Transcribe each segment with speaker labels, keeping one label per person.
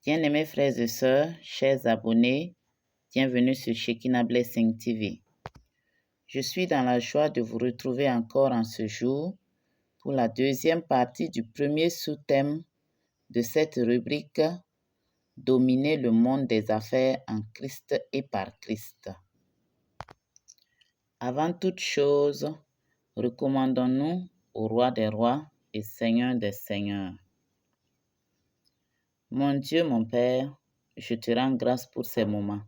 Speaker 1: Bien-aimés frères et sœurs, chers abonnés, bienvenue sur Shekinah Blessing TV. Je suis dans la joie de vous retrouver encore en ce jour pour la deuxième partie du premier sous-thème de cette rubrique « Dominer le monde des affaires en Christ et par Christ ». Avant toute chose, recommandons-nous au Roi des rois et Seigneur des seigneurs. Mon Dieu, mon Père, je te rends grâce pour ces moments.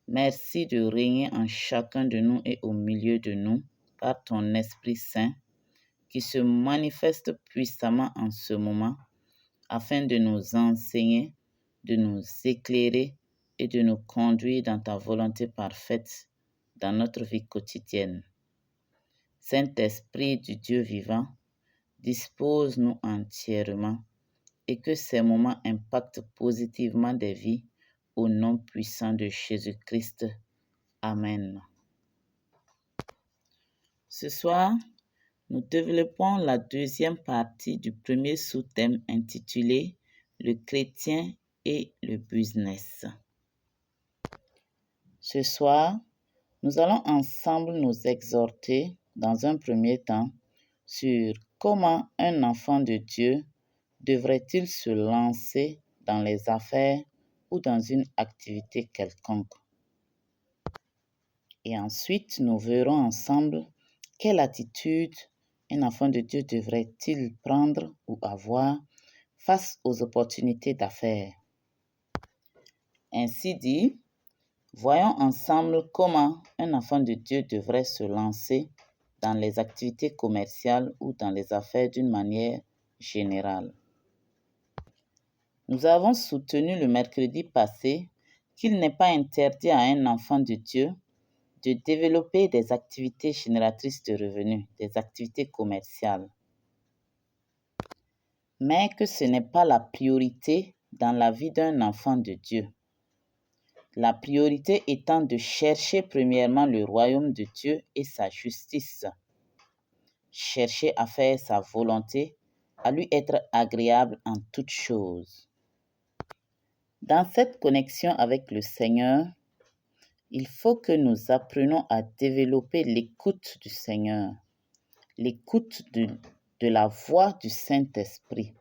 Speaker 1: Merci de régner en chacun de nous et au milieu de nous par ton Esprit Saint qui se manifeste puissamment en ce moment afin de nous enseigner, de nous éclairer et de nous conduire dans ta volonté parfaite dans notre vie quotidienne. Saint-Esprit du Dieu vivant, dispose-nous entièrement et que ces moments impactent positivement des vies au nom puissant de Jésus-Christ. Amen. Ce soir, nous développons la deuxième partie du premier sous-thème intitulé « Le chrétien et le business ». Ce soir, nous allons ensemble nous exhorter dans un premier temps sur comment un enfant de Dieu devrait-il se lancer dans les affaires ou dans une activité quelconque. Et ensuite, nous verrons ensemble quelle attitude un enfant de Dieu devrait-il prendre ou avoir face aux opportunités d'affaires. Ainsi dit, voyons ensemble comment un enfant de Dieu devrait se lancer dans les activités commerciales ou dans les affaires d'une manière générale. Nous avons soutenu le mercredi passé qu'il n'est pas interdit à un enfant de Dieu de développer des activités génératrices de revenus, des activités commerciales, mais que ce n'est pas la priorité dans la vie d'un enfant de Dieu. La priorité étant de chercher premièrement le royaume de Dieu et sa justice, chercher à faire sa volonté, à lui être agréable en toutes choses. Dans cette connexion avec le Seigneur, il faut que nous apprenions à développer l'écoute du Seigneur, l'écoute de la voix du Saint-Esprit.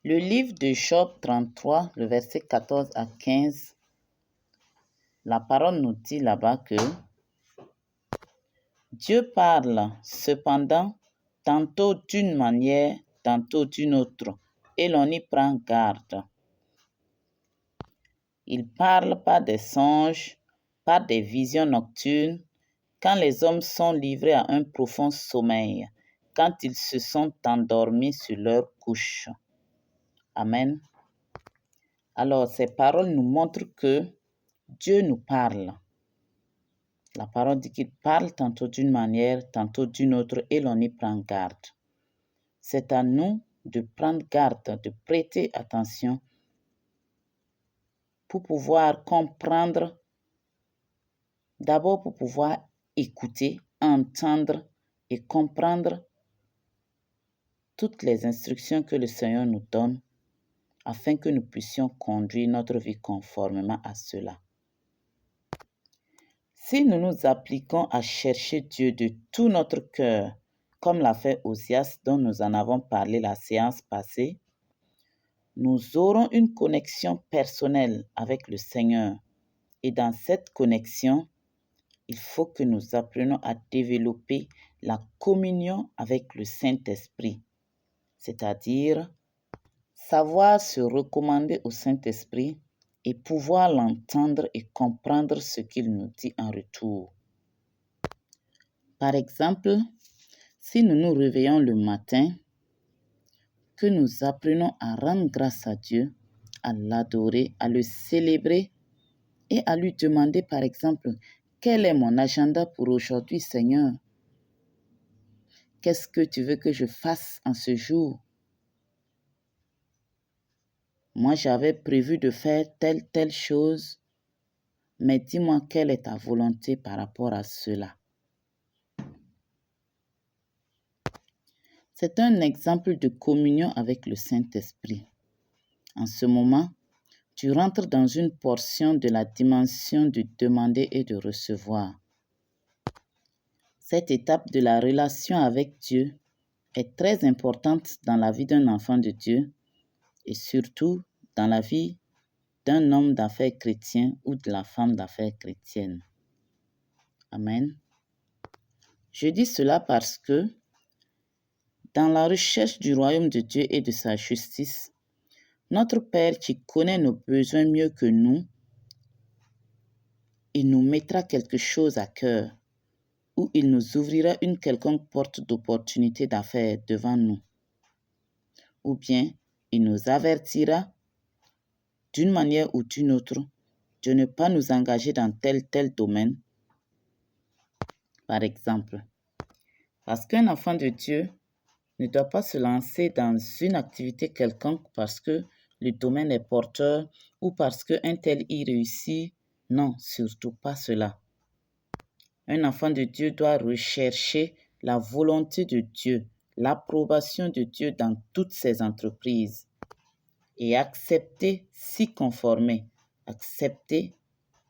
Speaker 1: Le livre de Job 33, le verset 14 à 15, la parole nous dit là-bas que Dieu parle cependant tantôt d'une manière, tantôt d'une autre, et l'on y prend garde. Il parle par des songes, par des visions nocturnes, quand les hommes sont livrés à un profond sommeil, quand ils se sont endormis sur leur couche. Amen. Alors, ces paroles nous montrent que Dieu nous parle. La parole dit qu'il parle tantôt d'une manière, tantôt d'une autre, et l'on y prend garde. C'est à nous de prendre garde, de prêter attention pour pouvoir comprendre, d'abord pour pouvoir écouter, entendre et comprendre toutes les instructions que le Seigneur nous donne afin que nous puissions conduire notre vie conformément à cela. Si nous nous appliquons à chercher Dieu de tout notre cœur, comme l'a fait Osias dont nous en avons parlé la séance passée, nous aurons une connexion personnelle avec le Seigneur. Et dans cette connexion, il faut que nous apprenions à développer la communion avec le Saint-Esprit, c'est-à-dire savoir se recommander au Saint-Esprit et pouvoir l'entendre et comprendre ce qu'il nous dit en retour. Par exemple, si nous nous réveillons le matin, que nous apprenons à rendre grâce à Dieu, à l'adorer, à le célébrer et à lui demander par exemple, quel est mon agenda pour aujourd'hui, Seigneur? Qu'est-ce que tu veux que je fasse en ce jour? Moi, j'avais prévu de faire telle chose. Mais dis-moi, quelle est ta volonté par rapport à cela? C'est un exemple de communion avec le Saint-Esprit. En ce moment, tu rentres dans une portion de la dimension de demander et de recevoir. Cette étape de la relation avec Dieu est très importante dans la vie d'un enfant de Dieu et surtout dans la vie d'un homme d'affaires chrétien ou de la femme d'affaires chrétienne. Amen. Je dis cela parce que dans la recherche du royaume de Dieu et de sa justice, notre Père qui connaît nos besoins mieux que nous, il nous mettra quelque chose à cœur ou il nous ouvrira une quelconque porte d'opportunité d'affaires devant nous. Ou bien il nous avertira d'une manière ou d'une autre de ne pas nous engager dans tel domaine. Par exemple, parce qu'un enfant de Dieu ne doit pas se lancer dans une activité quelconque parce que le domaine est porteur ou parce qu'un tel y réussit. Non, surtout pas cela. Un enfant de Dieu doit rechercher la volonté de Dieu, l'approbation de Dieu dans toutes ses entreprises et accepter s'y conformer, accepter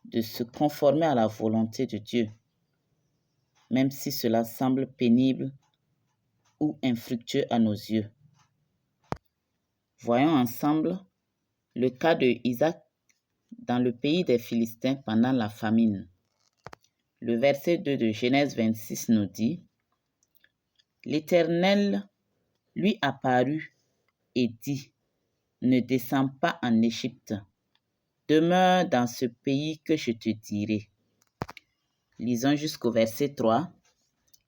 Speaker 1: de se conformer à la volonté de Dieu, même si cela semble pénible ou infructueux à nos yeux. Voyons ensemble le cas de Isaac dans le pays des Philistins pendant la famine. Le verset 2 de Genèse 26 nous dit: L'Éternel lui apparut et dit: Ne descends pas en Égypte, demeure dans ce pays que je te dirai. Lisons jusqu'au verset 3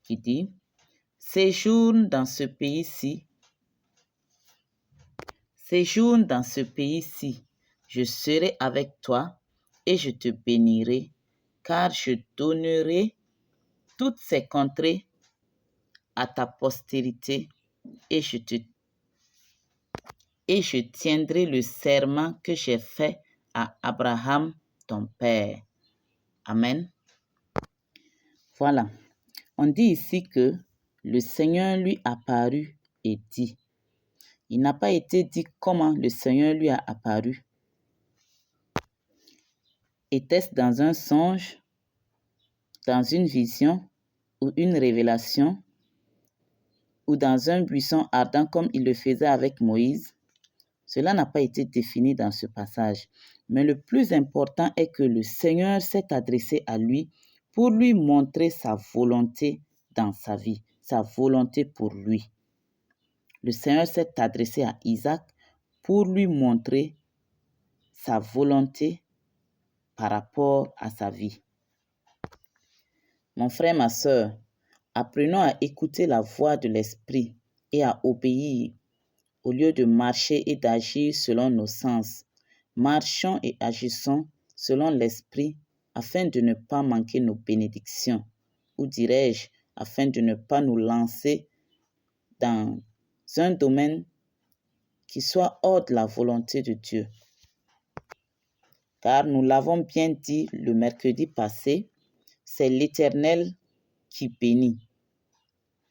Speaker 1: qui dit: Séjourne dans ce pays-ci, je serai avec toi et je te bénirai, car je donnerai toutes ces contrées à ta postérité et je tiendrai le serment que j'ai fait à Abraham, ton père. Amen. Voilà. On dit ici que le Seigneur lui apparut et dit. Il n'a pas été dit comment le Seigneur lui a apparu. Était-ce dans un songe, dans une vision ou une révélation, ou dans un buisson ardent comme il le faisait avec Moïse? Cela n'a pas été défini dans ce passage. Mais le plus important est que le Seigneur s'est adressé à lui pour lui montrer sa volonté dans sa vie, sa volonté pour lui. Le Seigneur s'est adressé à Isaac pour lui montrer sa volonté par rapport à sa vie. Mon frère, ma sœur, apprenons à écouter la voix de l'Esprit et à obéir au lieu de marcher et d'agir selon nos sens. Marchons et agissons selon l'Esprit afin de ne pas manquer nos bénédictions, ou dirais-je, afin de ne pas nous lancer dans un domaine qui soit hors de la volonté de Dieu. Car nous l'avons bien dit le mercredi passé, c'est l'Éternel qui bénit.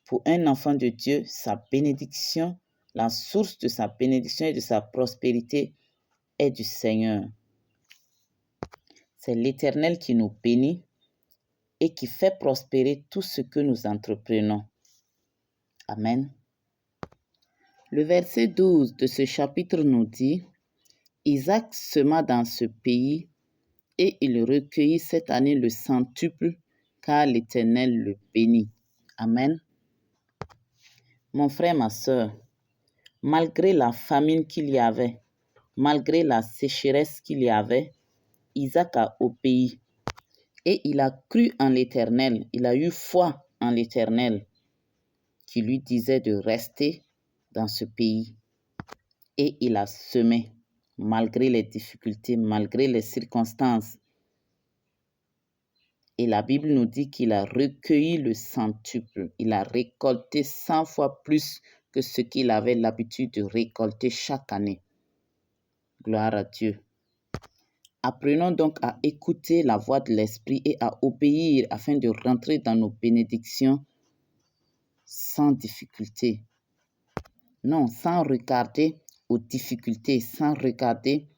Speaker 1: Pour un enfant de Dieu, sa bénédiction, la source de sa bénédiction et de sa prospérité est du Seigneur. C'est l'Éternel qui nous bénit et qui fait prospérer tout ce que nous entreprenons. Amen. Le verset 12 de ce chapitre nous dit: Isaac sema dans ce pays et il recueillit cette année le centuple, car l'Éternel le bénit. Amen. Mon frère, ma sœur, malgré la famine qu'il y avait, malgré la sécheresse qu'il y avait, Isaac a obéi et il a cru en l'Éternel, il a eu foi en l'Éternel qui lui disait de rester dans ce pays. Et il a semé, malgré les difficultés, malgré les circonstances. Et la Bible nous dit qu'il a recueilli le centuple. Il a récolté 100 fois plus que ce qu'il avait l'habitude de récolter chaque année. Gloire à Dieu. Apprenons donc à écouter la voix de l'Esprit et à obéir afin de rentrer dans nos bénédictions sans difficulté. Non, sans regarder aux difficultés, sans regarder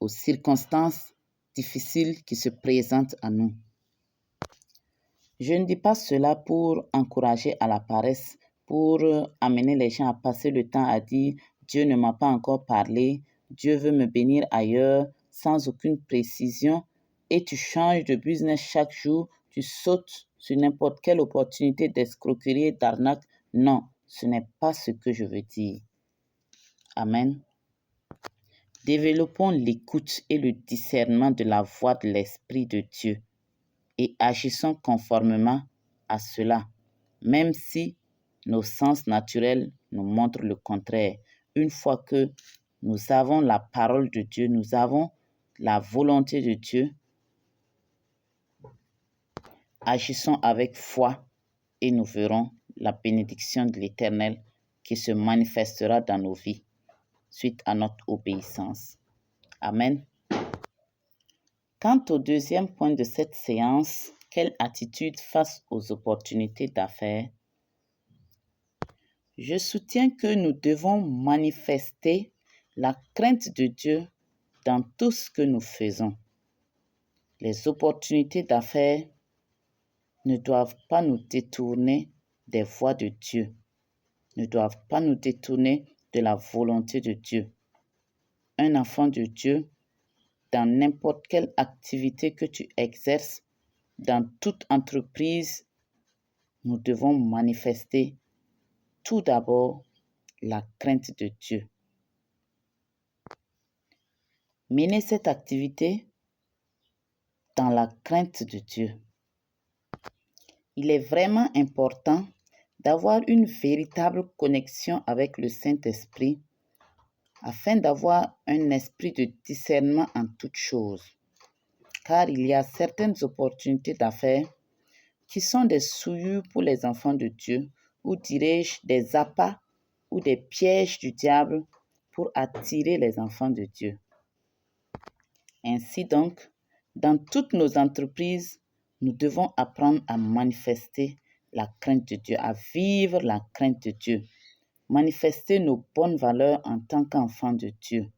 Speaker 1: aux circonstances difficiles qui se présentent à nous. Je ne dis pas cela pour encourager à la paresse, pour amener les gens à passer le temps à dire Dieu ne m'a pas encore parlé, Dieu veut me bénir ailleurs, sans aucune précision, et tu changes de business chaque jour, tu sautes sur n'importe quelle opportunité d'escroquerie et d'arnaque. Non, ce n'est pas ce que je veux dire. Amen. Développons l'écoute et le discernement de la voix de l'Esprit de Dieu et agissons conformément à cela, même si nos sens naturels nous montrent le contraire. Une fois que nous avons la parole de Dieu, nous avons la volonté de Dieu, agissons avec foi et nous verrons la bénédiction de l'Éternel qui se manifestera dans nos vies suite à notre obéissance. Amen. Quant au deuxième point de cette séance, quelle attitude face aux opportunités d'affaires? Je soutiens que nous devons manifester la crainte de Dieu dans tout ce que nous faisons. Les opportunités d'affaires ne doivent pas nous détourner des voies de Dieu, ne doivent pas nous détourner de la volonté de Dieu. Un enfant de Dieu, dans n'importe quelle activité que tu exerces, dans toute entreprise, nous devons manifester tout d'abord la crainte de Dieu. Mener cette activité dans la crainte de Dieu. Il est vraiment important d'avoir une véritable connexion avec le Saint-Esprit afin d'avoir un esprit de discernement en toutes choses. Car il y a certaines opportunités d'affaires qui sont des souillures pour les enfants de Dieu, ou dirais-je des appâts ou des pièges du diable pour attirer les enfants de Dieu. Ainsi donc, dans toutes nos entreprises, nous devons apprendre à manifester la crainte de Dieu, à vivre la crainte de Dieu, manifester nos bonnes valeurs en tant qu'enfants de Dieu.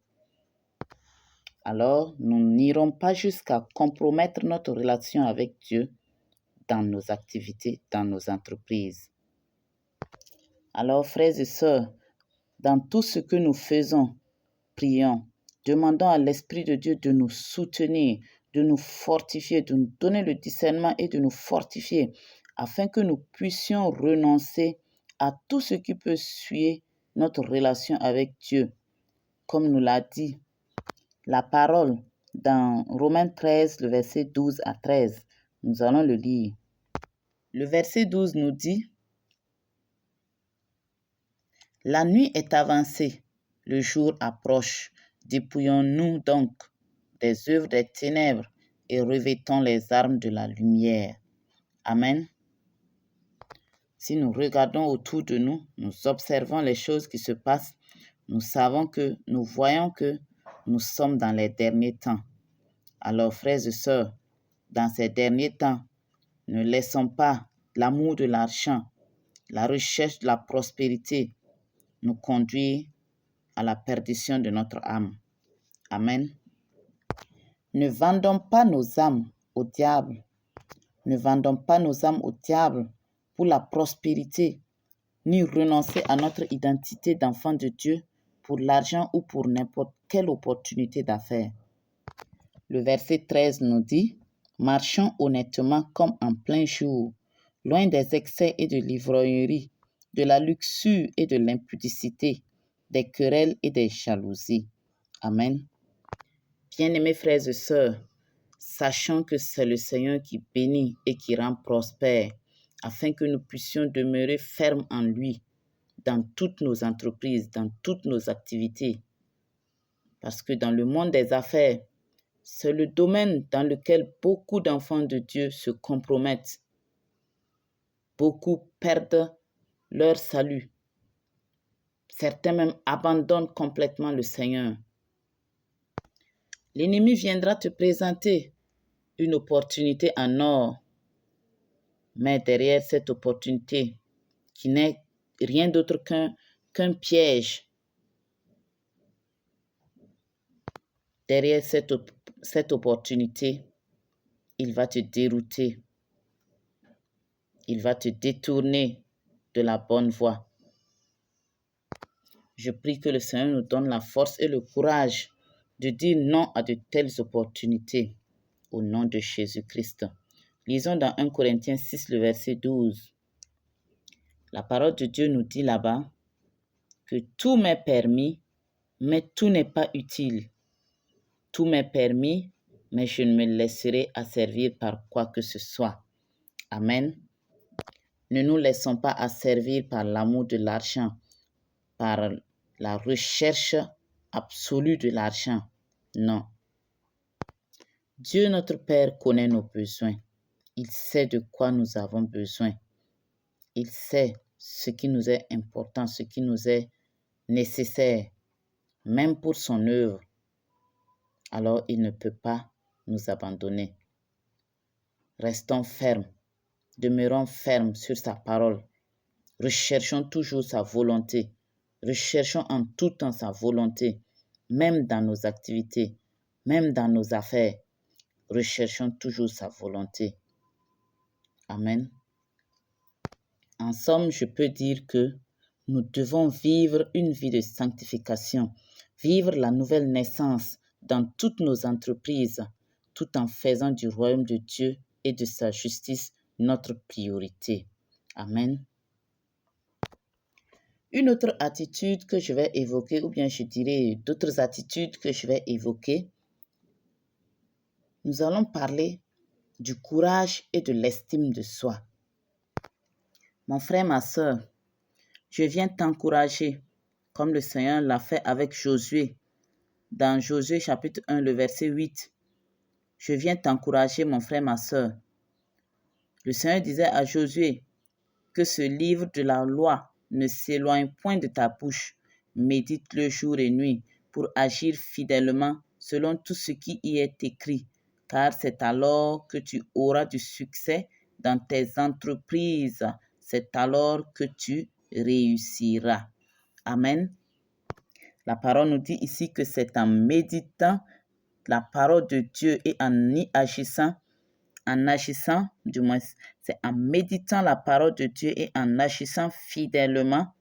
Speaker 1: Alors, nous n'irons pas jusqu'à compromettre notre relation avec Dieu dans nos activités, dans nos entreprises. Alors, frères et sœurs, dans tout ce que nous faisons, prions, demandons à l'Esprit de Dieu de nous soutenir, de nous fortifier, de nous donner le discernement et de nous fortifier, afin que nous puissions renoncer à tout ce qui peut suyer notre relation avec Dieu. Comme nous l'a dit la parole dans Romains 13, le verset 12 à 13. Nous allons le lire. Le verset 12 nous dit « La nuit est avancée, le jour approche. Dépouillons-nous donc des œuvres des ténèbres et revêtons les armes de la lumière. » Amen. Si nous regardons autour de nous, nous observons les choses qui se passent, nous voyons que nous sommes dans les derniers temps. Alors, frères et sœurs, dans ces derniers temps, ne laissons pas l'amour de l'argent, la recherche de la prospérité nous conduire à la perdition de notre âme. Amen. Ne vendons pas nos âmes au diable. Ne vendons pas nos âmes au diable pour la prospérité, ni renoncer à notre identité d'enfant de Dieu pour l'argent ou pour n'importe quelle opportunité d'affaires. Le verset 13 nous dit « Marchons honnêtement comme en plein jour, loin des excès et de l'ivrognerie, de la luxure et de l'impudicité, des querelles et des jalousies. » Amen. Bien-aimés frères et sœurs, sachons que c'est le Seigneur qui bénit et qui rend prospère, afin que nous puissions demeurer fermes en lui, dans toutes nos entreprises, dans toutes nos activités. Parce que dans le monde des affaires, c'est le domaine dans lequel beaucoup d'enfants de Dieu se compromettent. Beaucoup perdent leur salut. Certains même abandonnent complètement le Seigneur. L'ennemi viendra te présenter une opportunité en or, mais derrière cette opportunité, qui n'est rien d'autre qu'un piège, derrière cette opportunité, il va te dérouter, il va te détourner de la bonne voie. Je prie que le Seigneur nous donne la force et le courage de dire non à de telles opportunités au nom de Jésus-Christ. Lisons dans 1 Corinthiens 6, le verset 12. La parole de Dieu nous dit là-bas que tout m'est permis, mais tout n'est pas utile. Tout m'est permis, mais je ne me laisserai asservir par quoi que ce soit. Amen. Ne nous laissons pas asservir par l'amour de l'argent, par la recherche absolue de l'argent. Non. Dieu notre Père connaît nos besoins. Il sait de quoi nous avons besoin. Il sait ce qui nous est important, ce qui nous est nécessaire, même pour son œuvre. Alors il ne peut pas nous abandonner. Restons fermes, demeurons fermes sur sa parole. Recherchons toujours sa volonté. Recherchons en tout temps sa volonté, même dans nos activités, même dans nos affaires. Recherchons toujours sa volonté. Amen. En somme, je peux dire que nous devons vivre une vie de sanctification, vivre la nouvelle naissance dans toutes nos entreprises, tout en faisant du royaume de Dieu et de sa justice notre priorité. Amen. Une autre attitude que je vais évoquer, ou bien je dirais d'autres attitudes que je vais évoquer, nous allons parler du courage et de l'estime de soi. Mon frère, ma soeur, je viens t'encourager, comme le Seigneur l'a fait avec Josué, dans Josué chapitre 1, le verset 8. Je viens t'encourager, mon frère, ma soeur. Le Seigneur disait à Josué que ce livre de la loi ne s'éloigne point de ta bouche. Médite-le jour et nuit pour agir fidèlement selon tout ce qui y est écrit, car c'est alors que tu auras du succès dans tes entreprises. C'est alors que tu réussiras. Amen. La parole nous dit ici que c'est en méditant la parole de Dieu et en y agissant, du moins, c'est en méditant la parole de Dieu et en agissant fidèlement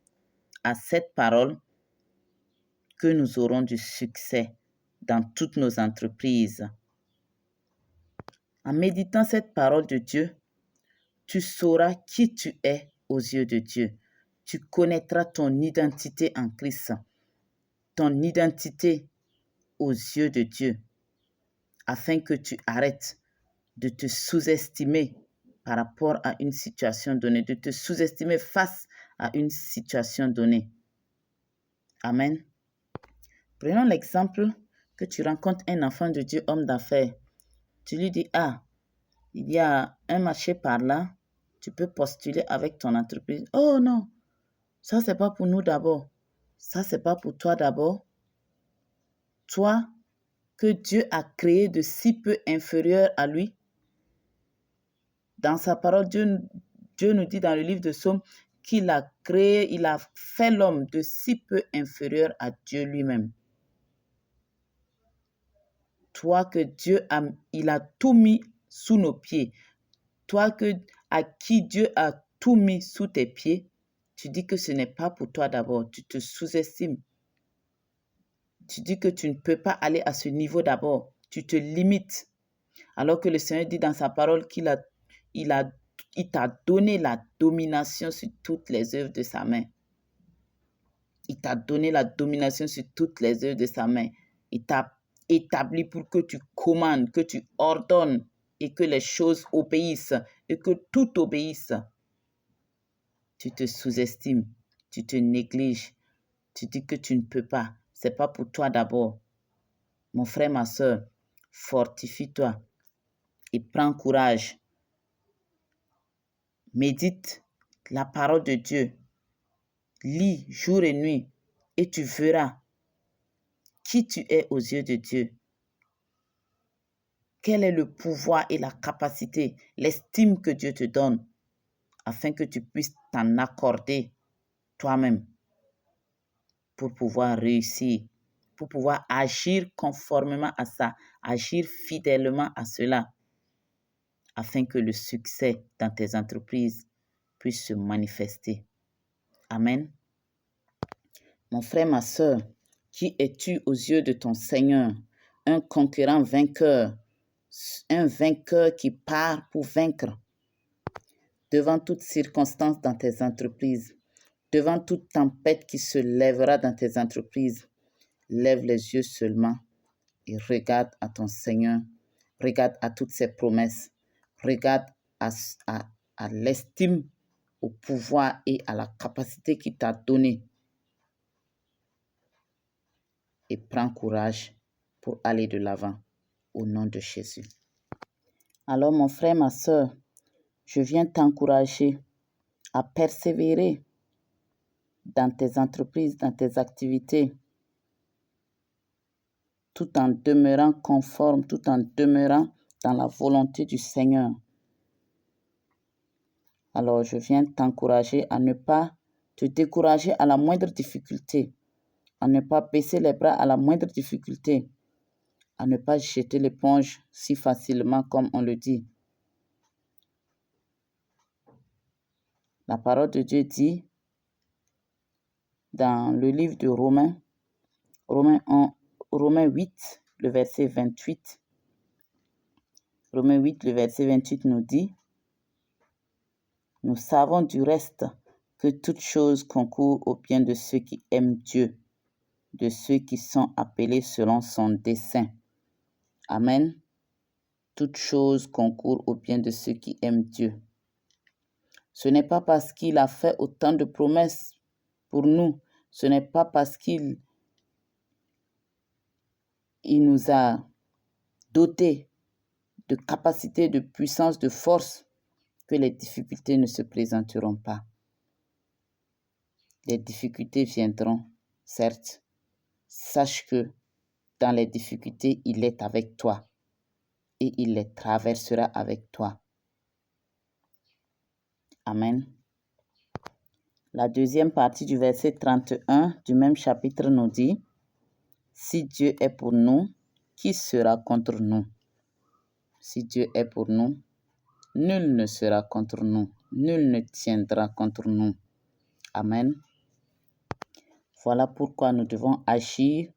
Speaker 1: à cette parole que nous aurons du succès dans toutes nos entreprises. En méditant cette parole de Dieu, tu sauras qui tu es aux yeux de Dieu. Tu connaîtras ton identité en Christ, ton identité aux yeux de Dieu, afin que tu arrêtes de te sous-estimer par rapport à une situation donnée, de te sous-estimer face à une situation donnée. Amen. Prenons l'exemple que tu rencontres un enfant de Dieu, homme d'affaires. Tu lui dis, il y a un marché par là, tu peux postuler avec ton entreprise. Oh non, ça c'est pas pour nous d'abord. Ça c'est pas pour toi d'abord. Toi que Dieu a créé de si peu inférieur à lui. Dans sa parole, Dieu nous dit dans le livre de Psaumes qu'il a créé, il a fait l'homme de si peu inférieur à Dieu lui-même. Toi que Dieu il a tout mis sous nos pieds. Toi à qui Dieu a tout mis sous tes pieds, tu dis que ce n'est pas pour toi d'abord. Tu te sous-estimes. Tu dis que tu ne peux pas aller à ce niveau d'abord. Tu te limites. Alors que le Seigneur dit dans sa parole qu'il t'a donné la domination sur toutes les œuvres de sa main. Il t'a donné la domination sur toutes les œuvres de sa main. Il t'a établi pour que tu commandes, que tu ordonnes et que les choses obéissent et que tout obéisse. Tu te sous-estimes, tu te négliges, tu dis que tu ne peux pas. C'est pas pour toi d'abord. Mon frère, ma soeur, fortifie-toi et prends courage. Médite la parole de Dieu. Lis jour et nuit et tu verras qui tu es aux yeux de Dieu. quel est le pouvoir et la capacité, l'estime que Dieu te donne, afin que tu puisses t'en accorder toi-même pour pouvoir réussir, pour pouvoir agir conformément à ça, agir fidèlement à cela, afin que le succès dans tes entreprises puisse se manifester. Amen. Mon frère, ma soeur, qui es-tu aux yeux de ton Seigneur? Un conquérant vainqueur, un vainqueur qui part pour vaincre. Devant toute circonstance dans tes entreprises, devant toute tempête qui se lèvera dans tes entreprises, lève les yeux seulement et regarde à ton Seigneur, regarde à toutes ses promesses, regarde à l'estime, au pouvoir et à la capacité qu'il t'a donné. Et prends courage pour aller de l'avant au nom de Jésus. Alors mon frère, ma soeur, je viens t'encourager à persévérer dans tes entreprises, dans tes activités, tout en demeurant conforme, tout en demeurant dans la volonté du Seigneur. Alors je viens t'encourager à ne pas te décourager à la moindre difficulté, à ne pas baisser les bras à la moindre difficulté, à ne pas jeter l'éponge si facilement comme on le dit. La parole de Dieu dit dans le livre de Romains 8, le verset 28. Romains 8, le verset 28 nous dit: nous savons du reste que toute chose concourt au bien de ceux qui aiment Dieu, de ceux qui sont appelés selon son dessein. Amen. Toute chose concourt au bien de ceux qui aiment Dieu. Ce n'est pas parce qu'il a fait autant de promesses pour nous, ce n'est pas parce qu'il nous a dotés de capacités, de puissance, de force, que les difficultés ne se présenteront pas. Les difficultés viendront, certes. Sache que dans les difficultés, il est avec toi et il les traversera avec toi. Amen. La deuxième partie du verset 31 du même chapitre nous dit: si Dieu est pour nous, qui sera contre nous? Si Dieu est pour nous, nul ne sera contre nous, nul ne tiendra contre nous. Amen. Voilà pourquoi nous devons agir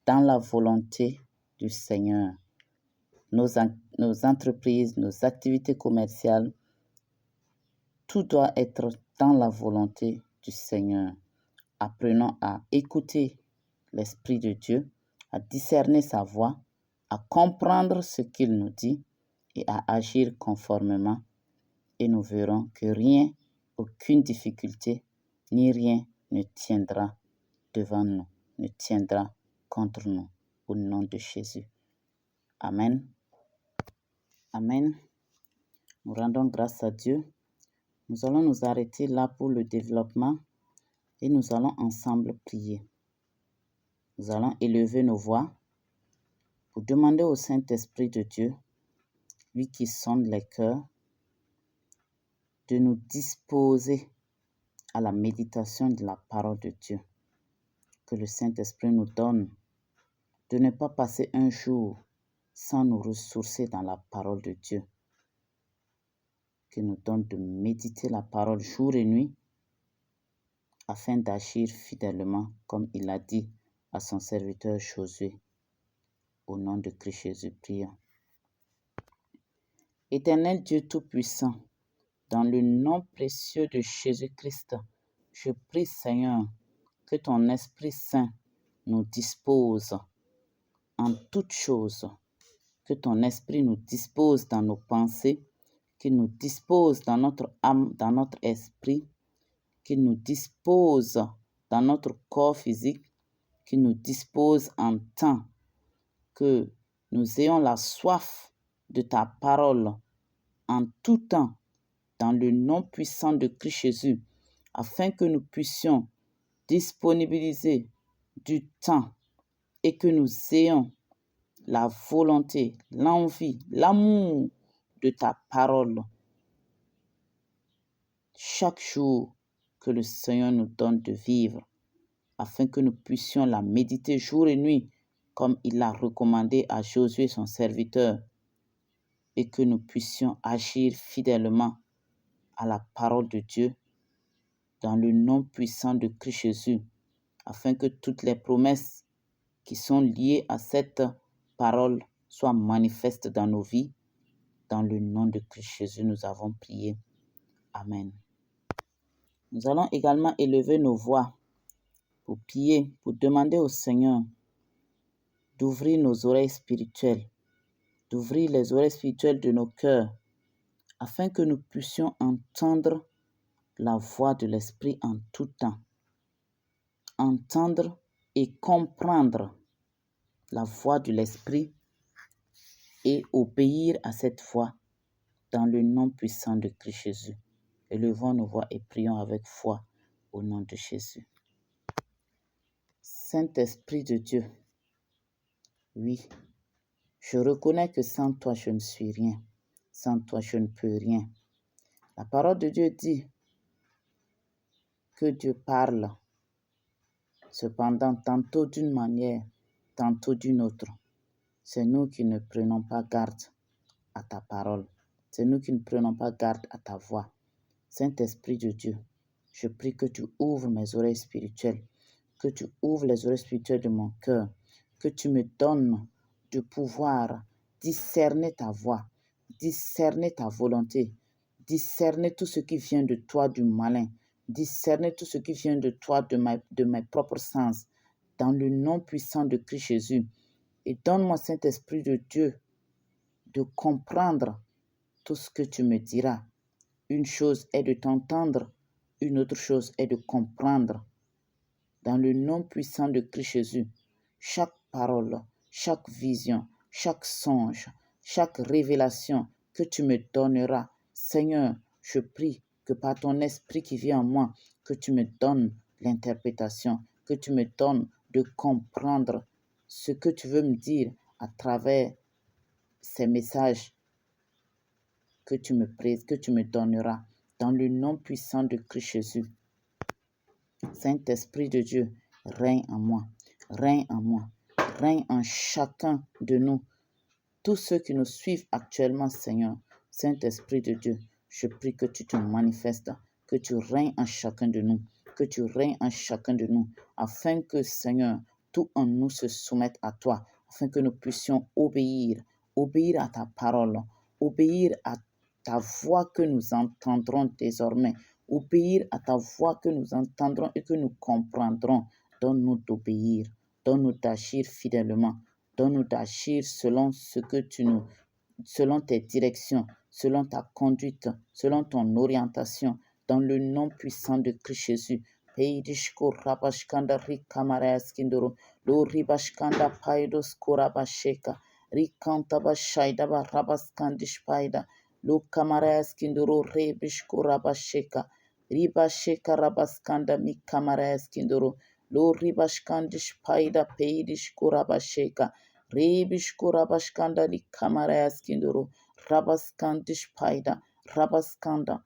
Speaker 1: dans la volonté du Seigneur. Nos entreprises, nos activités commerciales, tout doit être dans la volonté du Seigneur. Apprenons à écouter l'Esprit de Dieu, à discerner sa voix, à comprendre ce qu'il nous dit et à agir conformément. Et nous verrons que rien, aucune difficulté, ni rien ne tiendra devant nous, ne tiendra contre nous, au nom de Jésus. Amen. Amen. Nous rendons grâce à Dieu. Nous allons nous arrêter là pour le développement et nous allons ensemble prier. Nous allons élever nos voix pour demander au Saint-Esprit de Dieu, lui qui sonde les cœurs, de nous disposer à la méditation de la parole de Dieu. Que le Saint-Esprit nous donne de ne pas passer un jour sans nous ressourcer dans la parole de Dieu. Qu'il nous donne de méditer la parole jour et nuit afin d'agir fidèlement comme il a dit à son serviteur Josué. Au nom de Christ Jésus, prions. Éternel Dieu Tout-Puissant, dans le nom précieux de Jésus-Christ, je prie Seigneur que ton Esprit Saint nous dispose en toutes choses, que ton Esprit nous dispose dans nos pensées, qu'il nous dispose dans notre âme, dans notre esprit, qu'il nous dispose dans notre corps physique, qu'il nous dispose en temps, que nous ayons la soif de ta parole en tout temps, dans le nom puissant de Christ Jésus, afin que nous puissions disponibiliser du temps et que nous ayons la volonté, l'envie, l'amour de ta parole chaque jour que le Seigneur nous donne de vivre, afin que nous puissions la méditer jour et nuit, comme il l'a recommandé à Josué, son serviteur, et que nous puissions agir fidèlement à la parole de Dieu dans le nom puissant de Christ Jésus, afin que toutes les promesses qui sont liées à cette parole soient manifestes dans nos vies. Dans le nom de Christ Jésus, nous avons prié. Amen. Nous allons également élever nos voix pour prier, pour demander au Seigneur d'ouvrir nos oreilles spirituelles, d'ouvrir les oreilles spirituelles de nos cœurs, afin que nous puissions entendre la voix de l'Esprit en tout temps. Entendre et comprendre la voix de l'Esprit et obéir à cette voix dans le nom puissant de Christ Jésus. Élevons nos voix et prions avec foi au nom de Jésus. Saint-Esprit de Dieu, oui, je reconnais que sans toi je ne suis rien, sans toi je ne peux rien. La parole de Dieu dit que Dieu parle, cependant tantôt d'une manière, tantôt d'une autre. C'est nous qui ne prenons pas garde à ta parole. C'est nous qui ne prenons pas garde à ta voix. Saint-Esprit de Dieu, je prie que tu ouvres mes oreilles spirituelles, que tu ouvres les oreilles spirituelles de mon cœur, que tu me donnes de pouvoir discerner ta voix, discerner ta volonté, discerner tout ce qui vient de toi du malin, discerner tout ce qui vient de toi de mes propres sens, dans le nom puissant de Christ Jésus. Et donne-moi, Saint-Esprit de Dieu, de comprendre tout ce que tu me diras. Une chose est de t'entendre, une autre chose est de comprendre. Dans le nom puissant de Christ Jésus, chaque parole, chaque vision, chaque songe, chaque révélation que tu me donneras, Seigneur, je prie que par ton esprit qui vient en moi, que tu me donnes l'interprétation, que tu me donnes de comprendre ce que tu veux me dire à travers ces messages que tu me donneras. Dans le nom puissant de Christ Jésus. Saint-Esprit de Dieu, règne en moi, règne en moi, règne en chacun de nous. Tous ceux qui nous suivent actuellement, Seigneur, Saint-Esprit de Dieu, je prie que tu te manifestes, que tu règnes en chacun de nous, que tu règnes en chacun de nous, afin que, Seigneur, tout en nous se soumette à toi, afin que nous puissions obéir à ta parole, obéir à ta voix que nous entendrons désormais, obéir à ta voix que nous entendrons et que nous comprendrons. Donne-nous d'obéir, donne-nous d'agir fidèlement, donne-nous d'agir selon selon tes directions, selon ta conduite, selon ton orientation, dans le nom puissant de Christ Jésus. Peidishko rabashkanda rikamaraskindoro, lo ribashkanda paidos korabasheka, rikanta bashaidaba rabaskandish paida, lo kamaraskindoro rebishko rabasheka, ribasheka rabaskanda mikamaraskindoro, lo ribashkandish paida peidishko rabasheka, Rebishko rabashkanda li kamaraskindoro, rabaskandish paida, rabaskanda,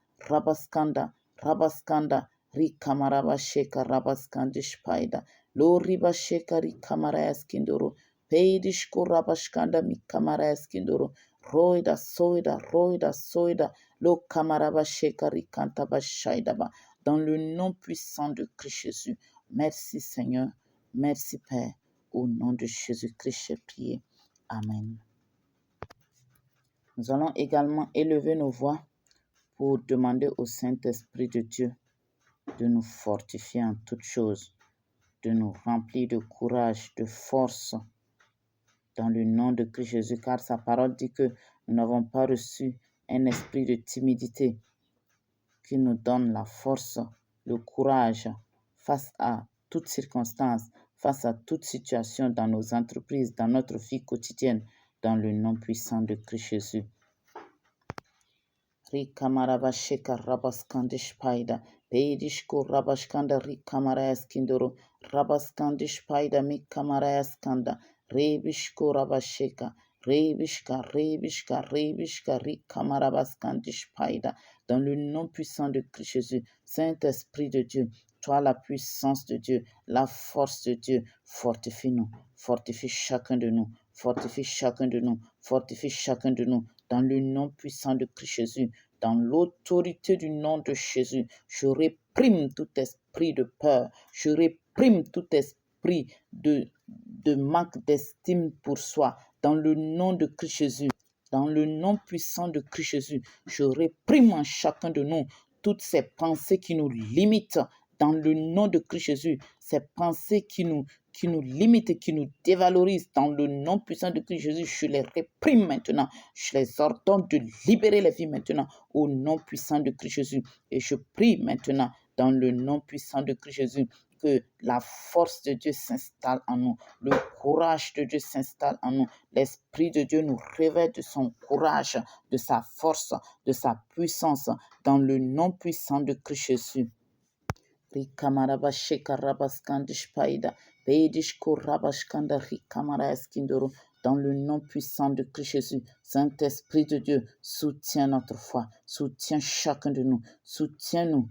Speaker 1: rikamarabasheka rabaskandish paida, lo ribasheka rikamaraskindoro, peidishko rabashkanda mi kamaraskindoro, roida, soida, lo kamarabasheka rikantabashaidaba, dans le nom puissant de Christ Jésus. Merci Seigneur, merci Père. Au nom de Jésus-Christ, j'ai prié. Amen. Nous allons également élever nos voix pour demander au Saint-Esprit de Dieu de nous fortifier en toutes choses, de nous remplir de courage, de force, dans le nom de Christ Jésus, car sa parole dit que nous n'avons pas reçu un esprit de timidité qui nous donne la force, le courage face à toutes circonstances, face à toute situation dans nos entreprises, dans notre vie quotidienne, dans le nom puissant de Christ Jésus. Rikamarabasheka rabaskandish paida, peidishko rabashkanda rikamarayaskindoro, rabaskandish paida mikamarayaskanda, Rebishko Rabasheka, Rebishka, Rikamarabaskandish Paida, dans le nom puissant de Christ Jésus, Saint-Esprit de Dieu, toi la puissance de Dieu, la force de Dieu, fortifie-nous, fortifie chacun de nous, fortifie chacun de nous, fortifie chacun de nous, dans le nom puissant de Christ Jésus, dans l'autorité du nom de Jésus, je réprime tout esprit de peur, je réprime tout esprit de manque d'estime pour soi, dans le nom de Christ Jésus. Dans le nom puissant de Christ Jésus, je réprime en chacun de nous toutes ces pensées qui nous limitent. Dans le nom de Christ Jésus, ces pensées qui nous limitent, qui nous dévalorisent, dans le nom puissant de Christ Jésus, je les réprime maintenant. Je les ordonne de libérer les vies maintenant au nom puissant de Christ Jésus. Et je prie maintenant dans le nom puissant de Christ Jésus que la force de Dieu s'installe en nous, le courage de Dieu s'installe en nous, l'Esprit de Dieu nous révèle de son courage, de sa force, de sa puissance, dans le nom puissant de Christ Jésus. Dans le nom puissant de Christ Jésus, Saint-Esprit de Dieu, soutiens notre foi, soutiens chacun de nous, soutiens-nous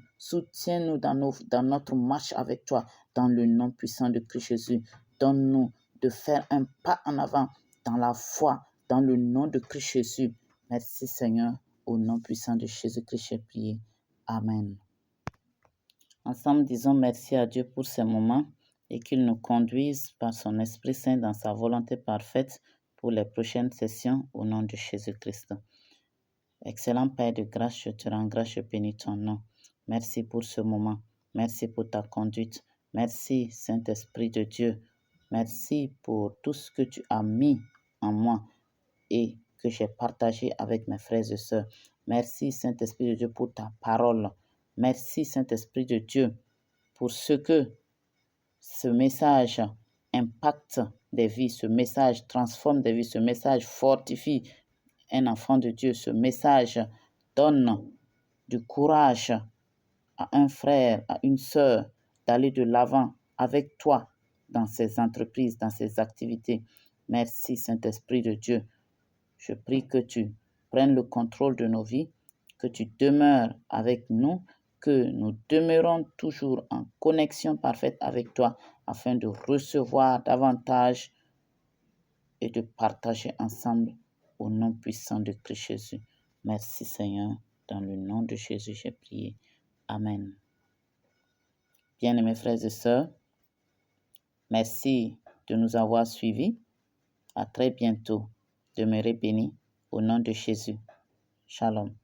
Speaker 1: dans notre marche avec toi, dans le nom puissant de Christ Jésus. Donne-nous de faire un pas en avant dans la foi, dans le nom de Christ Jésus. Merci Seigneur, au nom puissant de Jésus-Christ, j'ai prié. Amen. Ensemble, disons merci à Dieu pour ces moments et qu'il nous conduise par son Esprit Saint dans sa volonté parfaite pour les prochaines sessions au nom de Jésus-Christ. Excellent Père de grâce, je te rends grâce, je bénis ton nom. Merci pour ce moment. Merci pour ta conduite. Merci Saint-Esprit de Dieu. Merci pour tout ce que tu as mis en moi et que j'ai partagé avec mes frères et sœurs. Merci Saint-Esprit de Dieu pour ta parole. Merci Saint-Esprit de Dieu pour ce que ce message impacte des vies, ce message transforme des vies, ce message fortifie un enfant de Dieu, ce message donne du courage à un frère, à une sœur d'aller de l'avant avec toi dans ses entreprises, dans ses activités. Merci Saint-Esprit de Dieu. Je prie que tu prennes le contrôle de nos vies, que tu demeures avec nous, que nous demeurons toujours en connexion parfaite avec toi afin de recevoir davantage et de partager ensemble au nom puissant de Christ Jésus. Merci Seigneur, dans le nom de Jésus j'ai prié. Amen. Bien-aimés frères et sœurs, merci de nous avoir suivis. À très bientôt. Demeurez bénis au nom de Jésus. Shalom.